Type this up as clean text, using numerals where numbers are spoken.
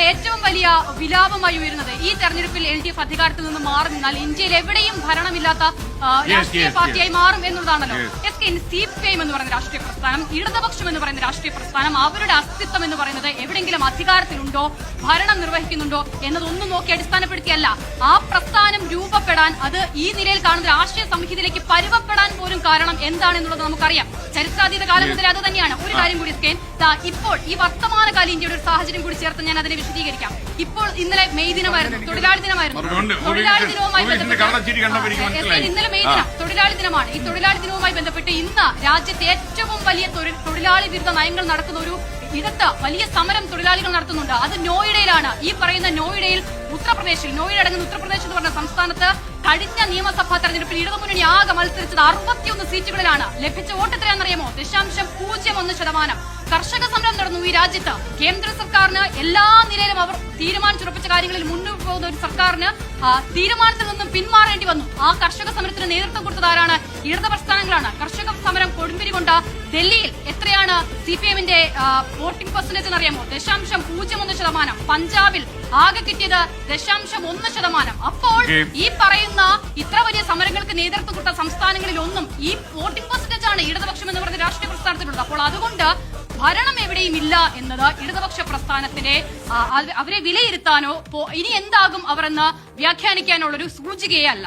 ഏറ്റവും വലിയ വിലാപമായി ഉയരുന്നത് ഈ തെരഞ്ഞെടുപ്പിൽ LDF അധികാരത്തിൽ നിന്ന് മാറി നിന്നാൽ ഇന്ത്യയിൽ എവിടെയും ഭരണമില്ലാത്ത രാഷ്ട്രീയ പാർട്ടിയായി മാറും എന്നുള്ളതാണല്ലോ. CPIM എന്ന് പറയുന്ന രാഷ്ട്രീയ പ്രസ്ഥാനം, ഇടതുപക്ഷം എന്ന് പറയുന്ന രാഷ്ട്രീയ പ്രസ്ഥാനം, അവരുടെ അസ്തിത്വം എന്ന് പറയുന്നത് എവിടെയെങ്കിലും അധികാരത്തിലുണ്ടോ, ഭരണം നിർവഹിക്കുന്നുണ്ടോ എന്നതൊന്നും നോക്കി അടിസ്ഥാനപ്പെടുത്തിയല്ല. ആ പ്രസ്ഥാനം രൂപപ്പെടാൻ, അത് ഈ നിലയിൽ കാണുന്ന രാഷ്ട്രീയ സംഹിതയിലേക്ക് പരുവപ്പെടാൻ പോലും കാരണം എന്താണെന്നുള്ളത് നമുക്കറിയാം. ചരിത്രാതീത കാലം മുതൽ അത് തന്നെയാണ്. ഒരു കാര്യം കൂടി സ്കെയിൻ, ഇപ്പോൾ ഈ വർത്തമാനകാല ഇന്ത്യയുടെ ഒരു സാഹചര്യം കൂടി ചേർത്ത് ഞാൻ അതിനെ വിശദീകരിക്കാം. ഇപ്പോൾ ഇന്നലെ മെയ് ദിനമായിരുന്നു, തൊഴിലാളി ദിനമായിരുന്നു. തൊഴിലാളി ദിനവുമായി ബന്ധപ്പെട്ട് ഇന്നലെ മെയ് ദിനം തൊഴിലാളി ദിനമാണ്. ഈ തൊഴിലാളി ദിനവുമായി ബന്ധപ്പെട്ട് ഇന്ന് രാജ്യത്തെ ഏറ്റവും വലിയ തൊഴിലാളി വിരുദ്ധ നയങ്ങൾ നടക്കുന്ന ഒരു ഇടത്ത് വലിയ സമരം തൊഴിലാളികൾ നടത്തുന്നുണ്ട്. അത് നോയിഡയിലാണ്. ഈ പറയുന്ന നോയിഡയിൽ, ഉത്തർപ്രദേശിൽ, നോയിഡ അടങ്ങുന്ന ഉത്തർപ്രദേശ് എന്ന് പറഞ്ഞ സംസ്ഥാനത്ത് കഴിഞ്ഞ നിയമസഭാ തെരഞ്ഞെടുപ്പിൽ ഇടതുമുന്നണി ആകെ മത്സരിച്ചത് 61 സീറ്റുകളിലാണ്. ലഭിച്ച വോട്ട് എത്രയാണെന്നറിയാമോ? 0.01%. കർഷക സമരം നടന്നു ഈ രാജ്യത്ത്. കേന്ദ്ര സർക്കാരിന് എല്ലാ നിലയിലും അവർ തീരുമാനിച്ചുറപ്പിച്ച കാര്യങ്ങളിൽ മുന്നോട്ട് പോകുന്ന ഒരു സർക്കാരിന് തീരുമാനത്തിൽ നിന്നും പിന്മാറേണ്ടി വന്നു. ആ കർഷക സമരത്തിന് നേതൃത്വം കൊടുത്തതാരാണ്? ഇടത് പ്രസ്ഥാനങ്ങളാണ്. കർഷക സമരം കൊടുമ്പിരി കൊണ്ട ഡൽഹിയിൽ എത്രയാണ് CPIMന്റെ വോട്ടിംഗ് പെർസെന്റേജ് എന്നറിയാമോ? 0.01%. പഞ്ചാബിൽ ആകെ കിട്ടിയത് 0.1%. അപ്പോൾ ഈ പറയുന്ന ഇത്ര വലിയ സമരങ്ങൾക്ക് നേതൃത്വം കൊടുത്ത സംസ്ഥാനങ്ങളിലൊന്നും ഈ വോട്ടിംഗ് പെർസെന്റേജ് ആണ് ഇടതുപക്ഷം എന്ന് പറഞ്ഞ രാഷ്ട്രീയ പ്രസ്ഥാനത്തിലുള്ളത്. അപ്പോൾ അതുകൊണ്ട് ഭരണം എവിടെയും ഇല്ല എന്നത് ഇടതുപക്ഷ പ്രസ്ഥാനത്തിനെ അവരെ വിലയിരുത്താനോ ഇനി എന്താകും അവർ എന്ന് വ്യാഖ്യാനിക്കാനുള്ളൊരു സൂചികയേ അല്ല.